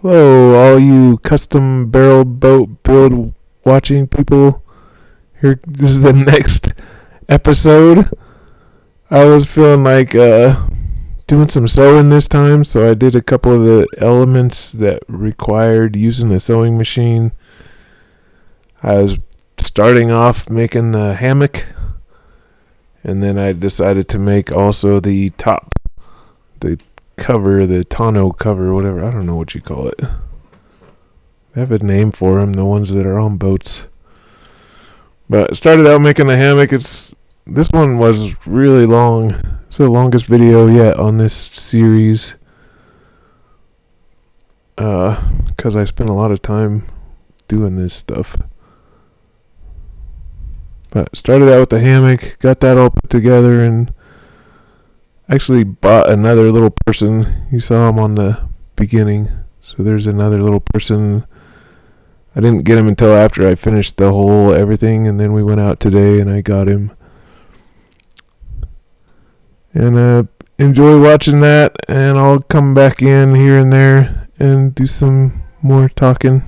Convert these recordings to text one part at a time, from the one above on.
Hello, all you custom barrel boat build watching people. Here, this is the next episode. I was feeling like doing some sewing this time, so I did a couple of the elements that required using the sewing machine. I was starting off making the hammock, and then I decided to make also the top, the cover, the tonneau cover, whatever. I don't know what you call it. They have a name for them, the ones that are on boats. But I started out making the hammock. This one was really long. It's the longest video yet on this series. Because I spent a lot of time doing this stuff. But started out with the hammock, got that all put together, and actually bought another little person. You saw him on the beginning. So there's another little person. I didn't get him until after I finished the whole everything, and then we went out today and I got him. And enjoy watching that, and I'll come back in here and there and do some more talking.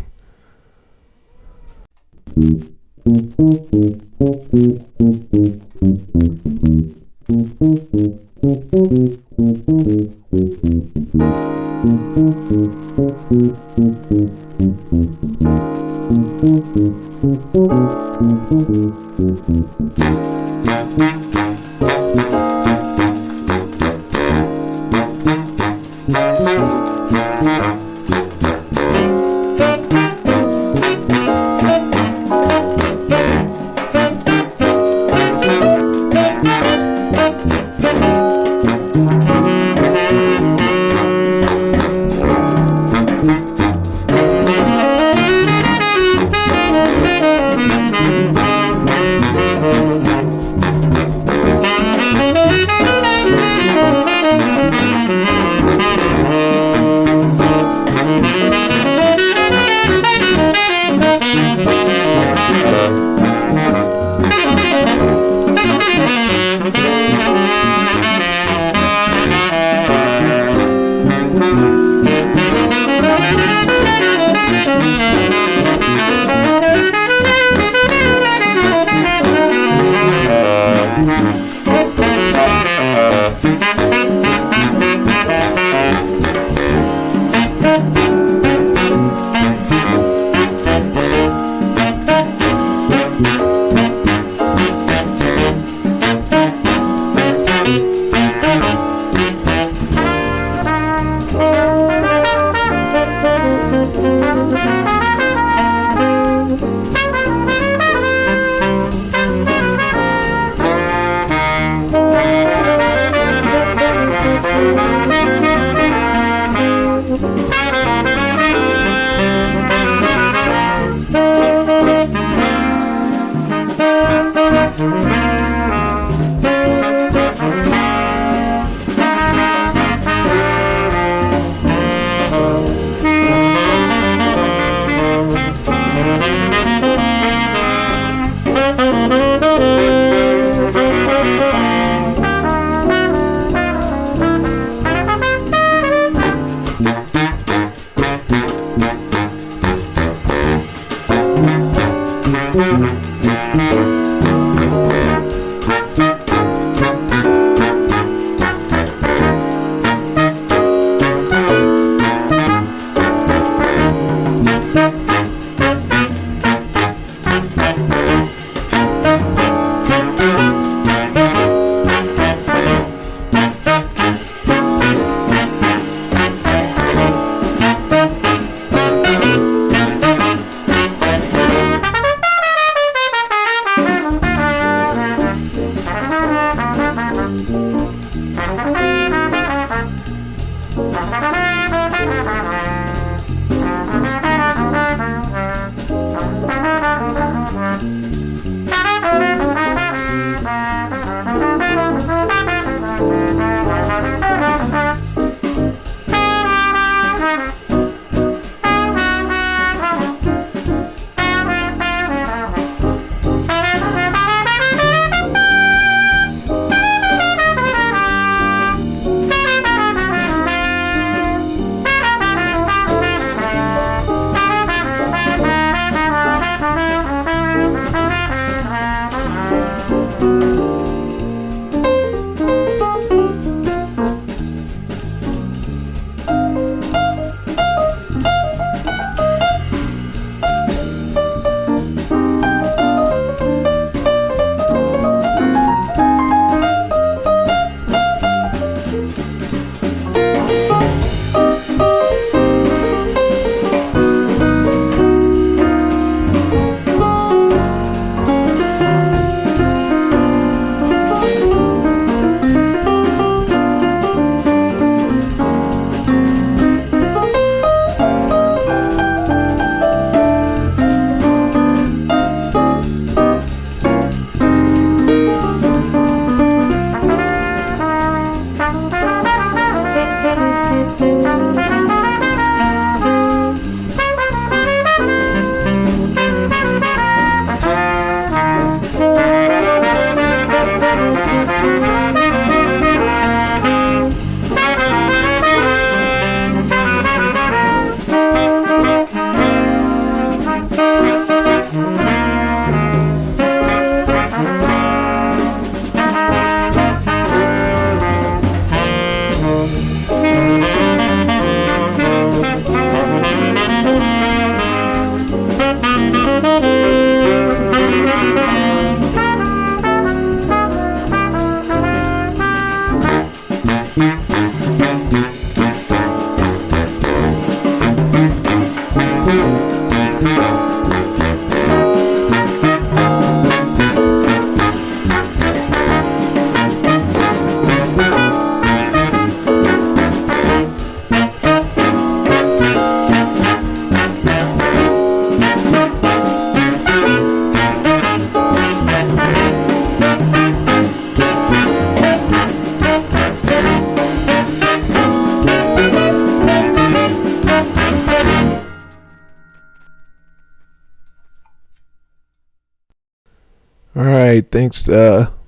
night. Thanks,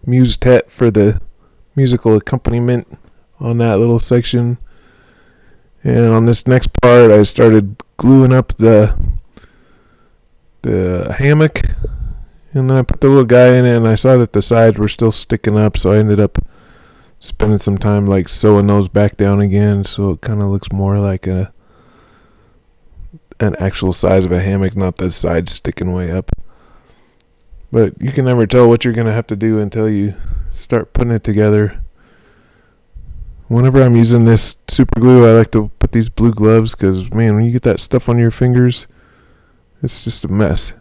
Muse Tet, for the musical accompaniment on that little section. And on this next part, I started gluing up the hammock, and then I put the little guy in it, and I saw that the sides were still sticking up, so I ended up spending some time like sewing those back down again, so it kind of looks more like an actual size of a hammock, not the sides sticking way up. But you can never tell what you're going to have to do until you start putting it together. Whenever I'm using this super glue, I like to put these blue gloves, because, man, when you get that stuff on your fingers, it's just a mess.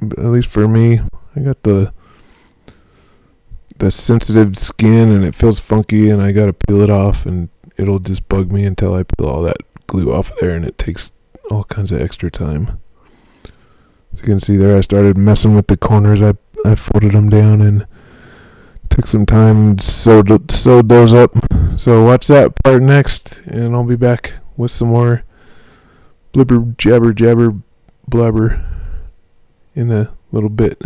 At least for me, I got the sensitive skin, and it feels funky, and I got to peel it off, and it'll just bug me until I peel all that glue off there, and it takes all kinds of extra time. As you can see there, I started messing with the corners. I folded them down and took some time and sewed those up. So watch that part next, and I'll be back with some more blibber jabber jabber blabber in a little bit.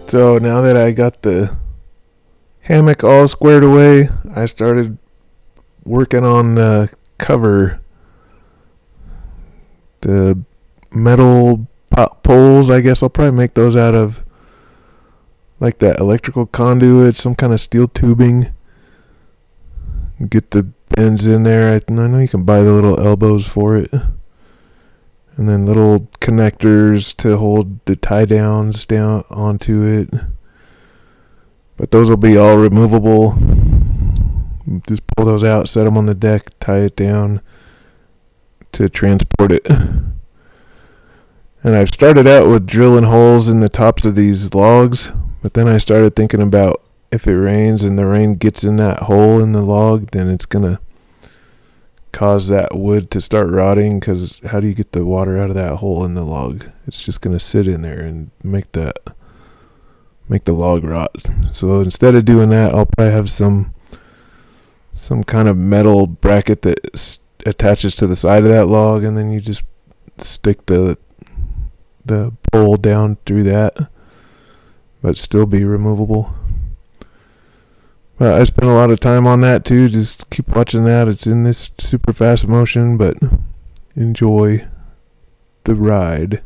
So now that I got the hammock all squared away, I started working on the cover. The metal poles, I guess I'll probably make those out of like that electrical conduit, some kind of steel tubing. Get the bends in there. I know you can buy the little elbows for it. and then little connectors to hold the tie downs down onto it. But those will be all removable. Just pull those out, set them on the deck, tie it down to transport it. And I've started out with drilling holes in the tops of these logs, but then I started thinking about if it rains and the rain gets in that hole in the log, then it's going to cause that wood to start rotting, because how do you get the water out of that hole in the log? It's just going to sit in there and make the log rot. So instead of doing that, I'll probably have some kind of metal bracket that attaches to the side of that log, and then you just stick the pole down through that, but still be removable. But I spent a lot of time on that too. Just keep watching that. It's in this super fast motion, but enjoy the ride.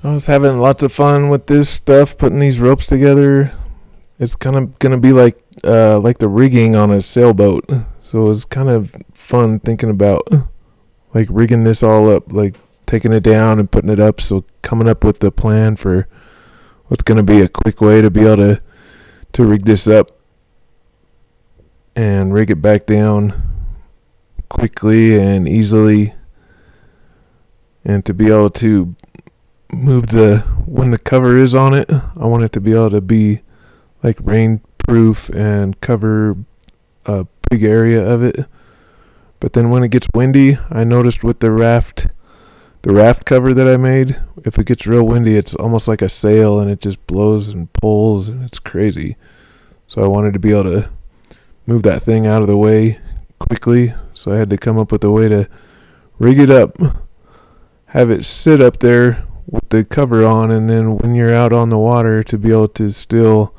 I was having lots of fun with this stuff, putting these ropes together. It's kind of gonna be like the rigging on a sailboat. So it's kind of fun thinking about like rigging this all up, like taking it down and putting it up. So coming up with the plan for what's gonna be a quick way to be able to rig this up and rig it back down quickly and easily, and to be able to move when the cover is on it, I want it to be able to be like rain proof and cover a big area of it. But then when it gets windy, I noticed with the raft cover that I made, if it gets real windy, it's almost like a sail and it just blows and pulls and it's crazy. So I wanted to be able to move that thing out of the way quickly. So I had to come up with a way to rig it up, have it sit up there with the cover on, and then when you're out on the water to be able to still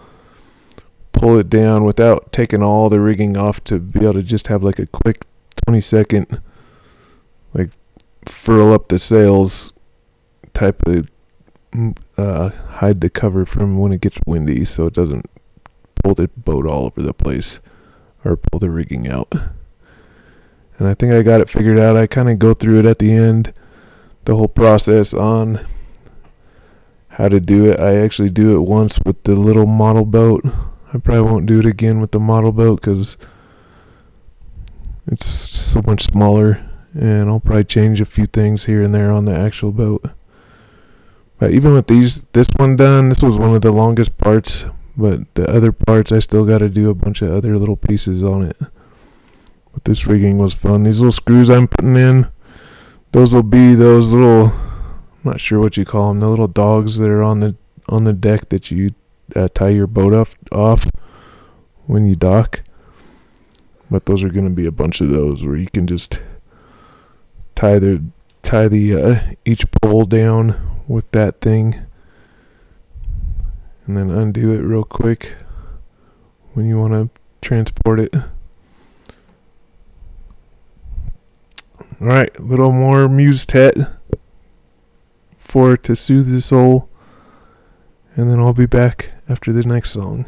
pull it down without taking all the rigging off, to be able to just have like a quick 20-second like furl up the sails type of hide the cover from when it gets windy so it doesn't pull the boat all over the place or pull the rigging out. And I think I got it figured out. I kind of go through it at the end, the whole process on how to do it. I actually do it once with the little model boat. I probably won't do it again with the model boat because it's so much smaller, and I'll probably change a few things here and there on the actual boat. But even with this one done, this was one of the longest parts, but the other parts I still got to do a bunch of other little pieces on it. But this rigging was fun. These little screws I'm putting in, those will be those little, I'm not sure what you call them, the little dogs that are on the deck that you tie your boat off when you dock. But those are going to be a bunch of those where you can just tie the each pole down with that thing, and then undo it real quick when you want to transport it. All right, a little more Muse-tet to soothe the soul, and then I'll be back after the next song.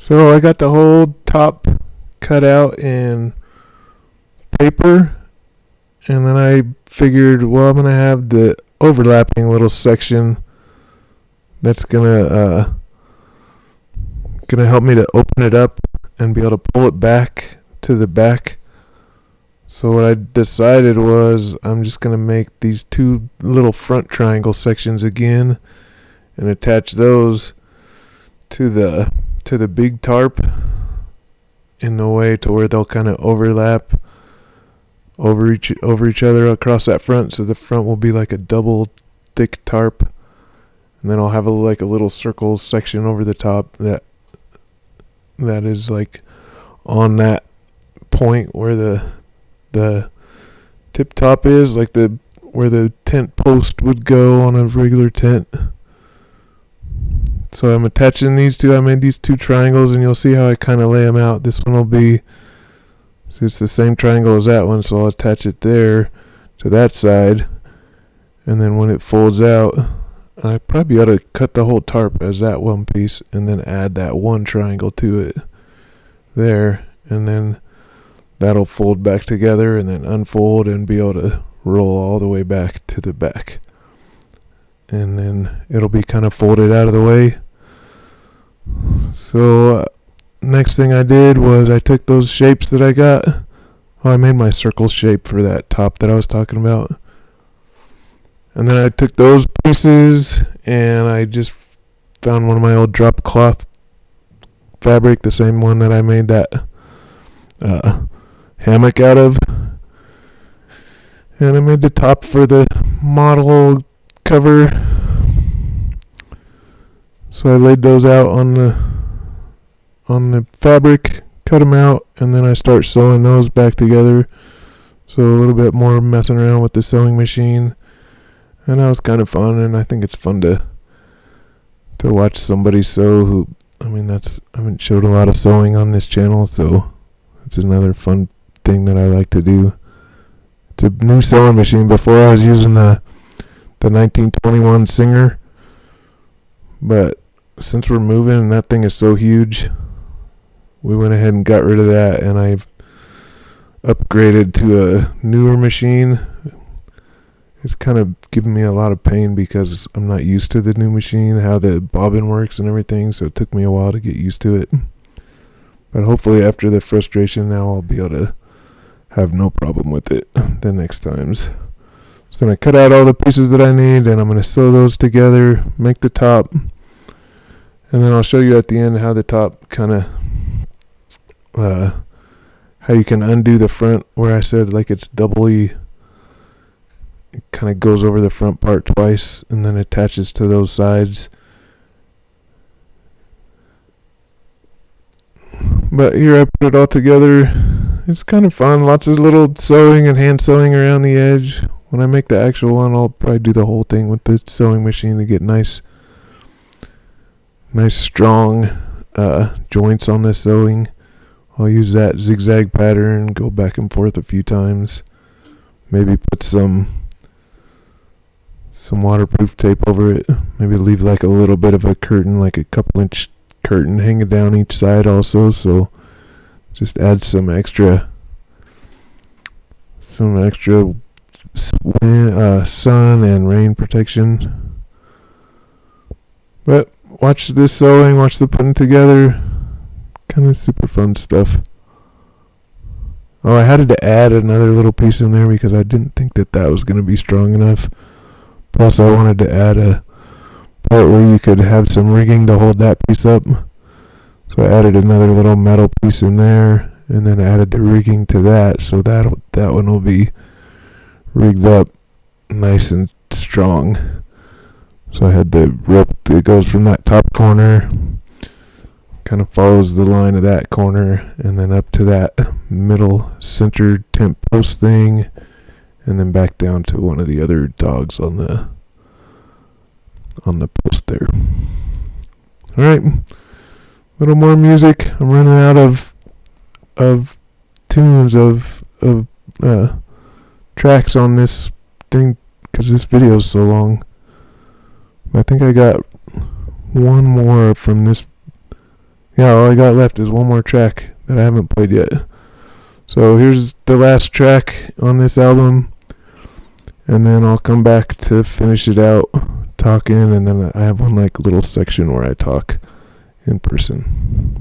So I got the whole top cut out in paper, and then I figured, well, I'm gonna have the overlapping little section that's gonna help me to open it up and be able to pull it back to the back. So what I decided was I'm just gonna make these two little front triangle sections again and attach those to the big tarp in the way to where they'll kind of overlap over each other across that front. So the front will be like a double thick tarp, and then I'll have a little circle section over the top that is like on that point where the tip top is, like where the tent post would go on a regular tent. So I'm attaching these two. I made these two triangles, and you'll see how I kind of lay them out. This one will be, so it's the same triangle as that one, so I'll attach it there to that side, and then when it folds out, I probably ought to cut the whole tarp as that one piece and then add that one triangle to it there, and then that'll fold back together and then unfold and be able to roll all the way back to the back. And then it'll be kind of folded out of the way. So next thing I did was I took those shapes that I got. I made my circle shape for that top that I was talking about. And then I took those pieces and I just found one of my old drop cloth fabric, the same one that I made that hammock out of. And I made the top for the model cover. So I laid those out on the fabric, cut them out, and then I start sewing those back together. So a little bit more messing around with the sewing machine. And that was kind of fun, and I think it's fun to watch somebody sew I haven't showed a lot of sewing on this channel, so it's another fun thing that I like to do. It's a new sewing machine. Before I was using the 1921 Singer, but since we're moving and that thing is so huge, we went ahead and got rid of that, and I've upgraded to a newer machine. It's kind of giving me a lot of pain because I'm not used to the new machine, how the bobbin works and everything, so it took me a while to get used to it. But hopefully after the frustration now I'll be able to have no problem with it the next times. So then I cut out all the pieces that I need, and I'm going to sew those together, make the top, and then I'll show you at the end how the top kind of, how you can undo the front where I said like it's doubly, it kind of goes over the front part twice and then attaches to those sides. But here I put it all together. It's kind of fun. Lots of little sewing and hand sewing around the edge. When I make the actual one, I'll probably do the whole thing with the sewing machine to get nice strong joints on the sewing. I'll use that zigzag pattern, go back and forth a few times. Maybe put some waterproof tape over it. Maybe leave like a little bit of a curtain, like a couple inch curtain hanging down each side also, so just add some extra sun and rain protection. But watch this sewing, watch the putting together, kind of super fun stuff. Oh, I had to add another little piece in there because I didn't think that was going to be strong enough. Plus I wanted to add a part where you could have some rigging to hold that piece up. So I added another little metal piece in there, and then added the rigging to that, so that one will be rigged up nice and strong. So I had the rope that goes from that top corner, kind of follows the line of that corner, and then up to that middle centered tent post thing, and then back down to one of the other dogs on the post there. All right, a little more music. I'm running out of tunes of tracks on this thing because this video is so long. I think I got one more from this. Yeah, all I got left is one more track that I haven't played yet. So here's the last track on this album, and then I'll come back to finish it out talking, and then I have one like little section where I talk in person.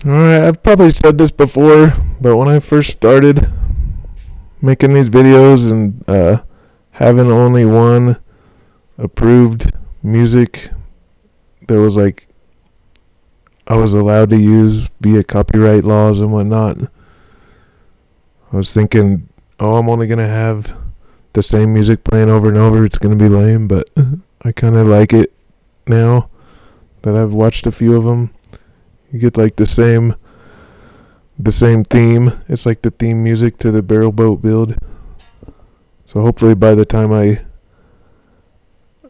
Alright, I've probably said this before, but when I first started making these videos and having only one approved music that was like I was allowed to use via copyright laws and whatnot, I was thinking, oh, I'm only going to have the same music playing over and over. It's going to be lame, but I kind of like it now that I've watched a few of them. You get like the same theme. It's like the theme music to the barrel boat build. So hopefully by the time I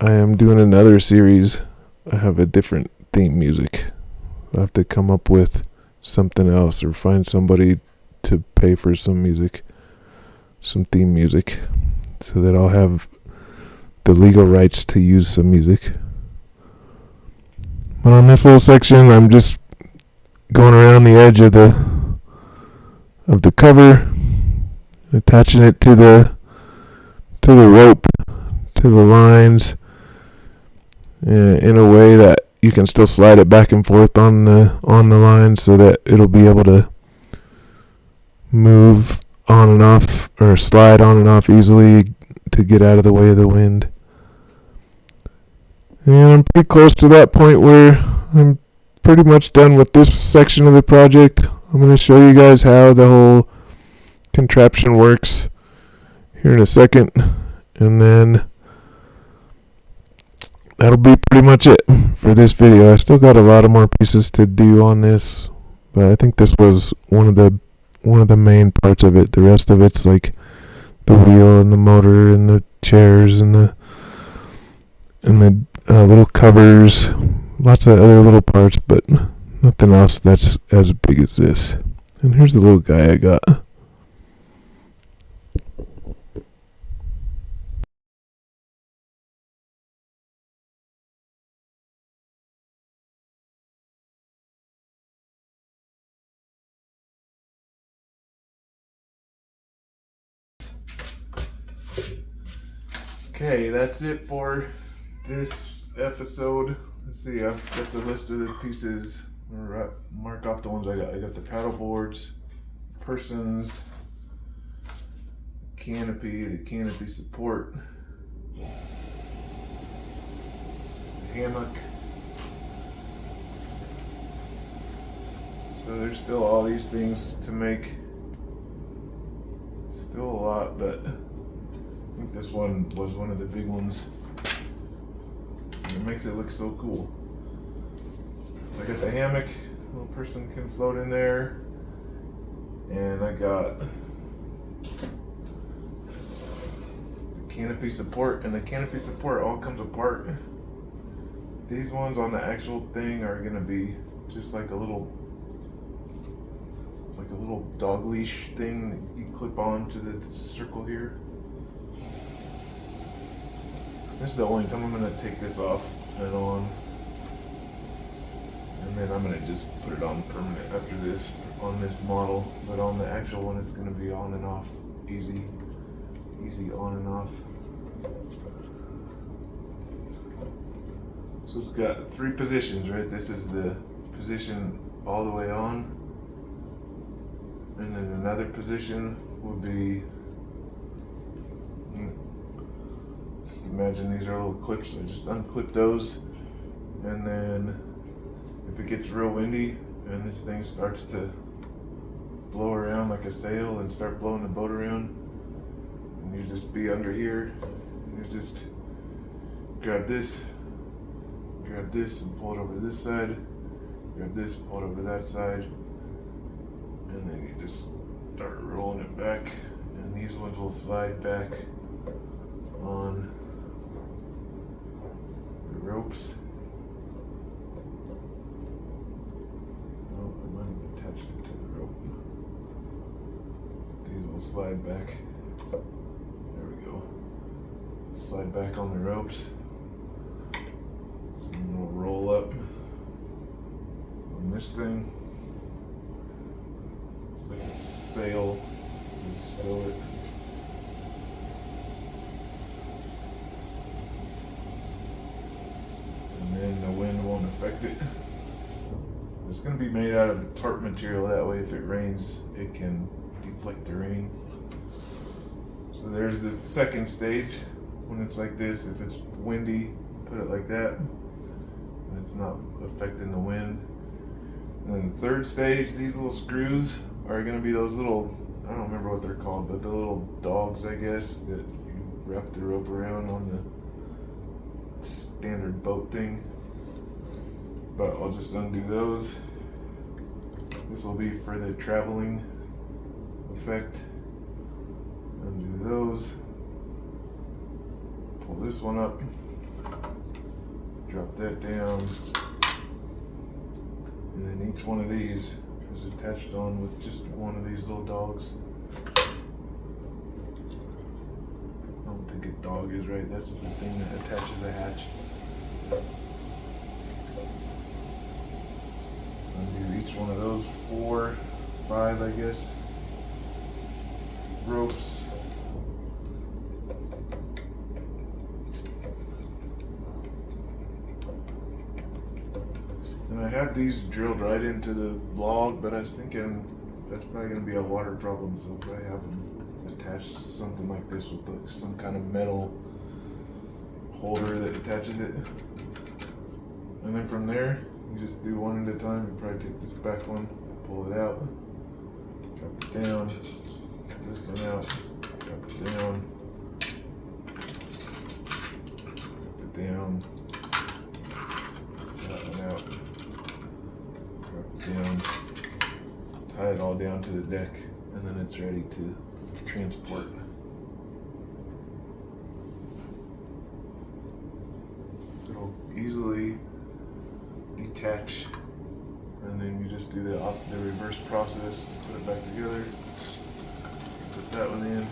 am doing another series, I have a different theme music. I'll have to come up with something else or find somebody to pay for some music, some theme music, so that I'll have the legal rights to use some music. But on this little section, I'm just going around the edge of the cover, attaching it to the rope, to the lines, in a way that you can still slide it back and forth on the line, so that it'll be able to move on and off, or slide on and off easily to get out of the way of the wind. And I'm pretty close to that point where I'm pretty much done with this section of the project. I'm going to show you guys how the whole contraption works here in a second, and then that'll be pretty much it for this video. I still got a lot of more pieces to do on this, but I think this was one of the main parts of it. The rest of it's like the wheel and the motor and the chairs and the little covers, lots of other little parts, but nothing else that's as big as this. And here's the little guy I got. Okay, that's it for this episode. Let's see, I've got the list of the pieces. Mark off the ones I got. I got the paddle boards, persons, the canopy support, the hammock. So there's still all these things to make. Still a lot, but I think this one was one of the big ones. makes it look so cool. So I got the hammock, little person can float in there, and I got the canopy support, and the canopy support all comes apart. These ones on the actual thing are gonna be just like a little dog leash thing that you clip on to the circle here. This is the only time I'm gonna take this off and on, and then I'm gonna just put it on permanent after this on this model. But on the actual one, it's gonna be on and off, easy on and off. So it's got 3 positions, right? This is the position all the way on, and then another position would be, just imagine these are little clips. I just unclip those, and then if it gets real windy and this thing starts to blow around like a sail and start blowing the boat around, and you just be under here, you just grab this and pull it over to this side, grab this, pull it over to that side, and then you just start rolling it back, and these ones will slide back on the ropes. Oh, I might have attached it to the rope. These will slide back. There we go. Slide back on the ropes. And we'll roll up on this thing. It's like a sail. Just stow it. And then the wind won't affect it. It's going to be made out of tarp material, that way if it rains it can deflect the rain. So there's the second stage. When it's like this, if it's windy, put it like that, and it's not affecting the wind. And then the third stage, these little screws are going to be those little, I don't remember what they're called, but the little dogs, I guess, that you wrap the rope around on the standard boat thing. But I'll just undo those. This will be for the traveling effect. Undo those. Pull this one up. Drop that down. And then each one of these is attached on with just one of these little dogs. I don't think a dog is right. That's the thing that attaches the hatch. Undo each one of those 4, 5, I guess, ropes. And I had these drilled right into the log, but I was thinking that's probably going to be a water problem, so I have them attached to something like this with like some kind of metal holder that attaches it. And then from there, you just do one at a time. You probably take this back one, pull it out, drop it down, this one out, drop it down, drop it down, that one out, drop it down, tie it all down to the deck, and then it's ready to transport. It'll easily detach, and then you just do the reverse process to put it back together. Put that one in.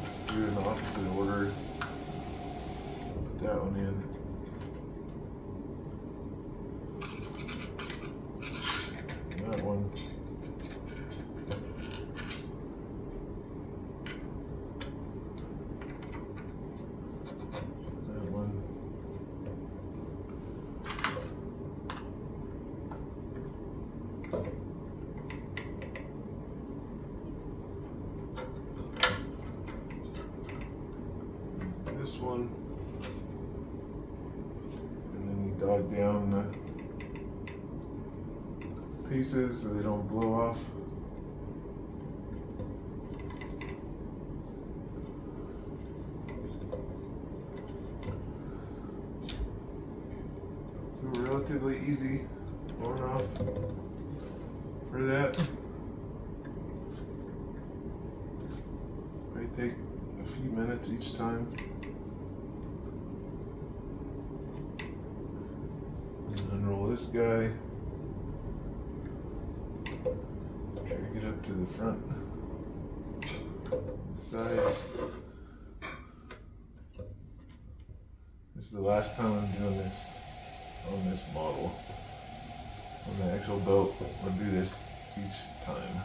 Let's do it in the opposite order. Put that one in. And that one. That one. This one, and then you dog down the pieces so they don't blow off. So relatively easy on off for that. Might take a few minutes each time. And unroll this guy. Try to get up to the front sides. This is the last time I'm doing this on this model. On the actual boat, I'll do this each time.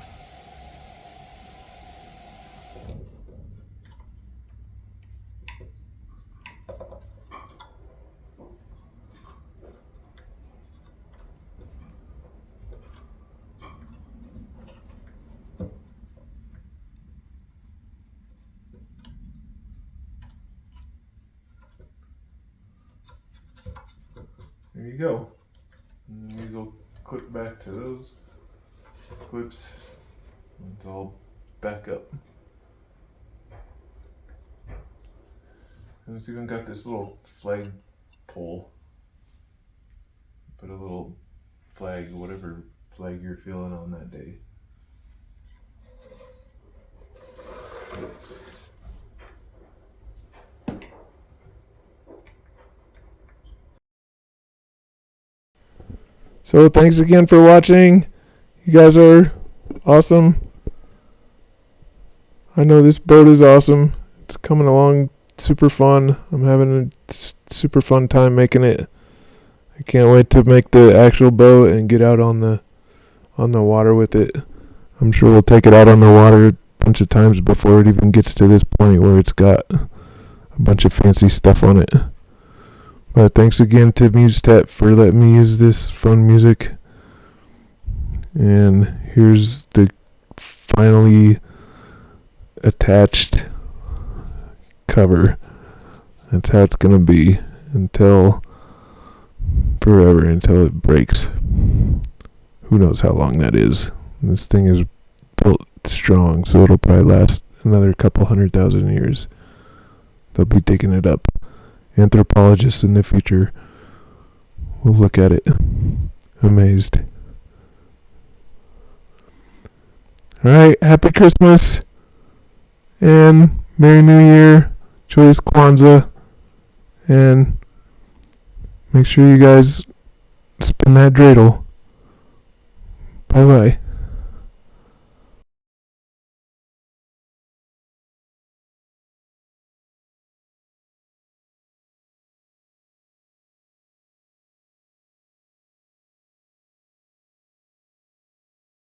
There you go. And these will clip back to those clips. It's all back up. And it's even got this little flag pole. Put a little flag, whatever flag you're feeling on that day. So thanks again for watching. You guys are awesome. I know this boat is awesome. It's coming along super fun. I'm having a super fun time making it. I can't wait to make the actual boat and get out on the water with it. I'm sure we'll take it out on the water a bunch of times before it even gets to this point where it's got a bunch of fancy stuff on it. But thanks again to MuseTet for letting me use this fun music. And here's the finally attached cover. That's how it's going to be until forever, until it breaks. Who knows how long that is. This thing is built strong, so it'll probably last another couple 100,000 years. They'll be digging it up. Anthropologists in the future will look at it amazed. Alright, happy Christmas and Merry New Year, joyous Kwanzaa, and make sure you guys spin that dreidel. Bye bye.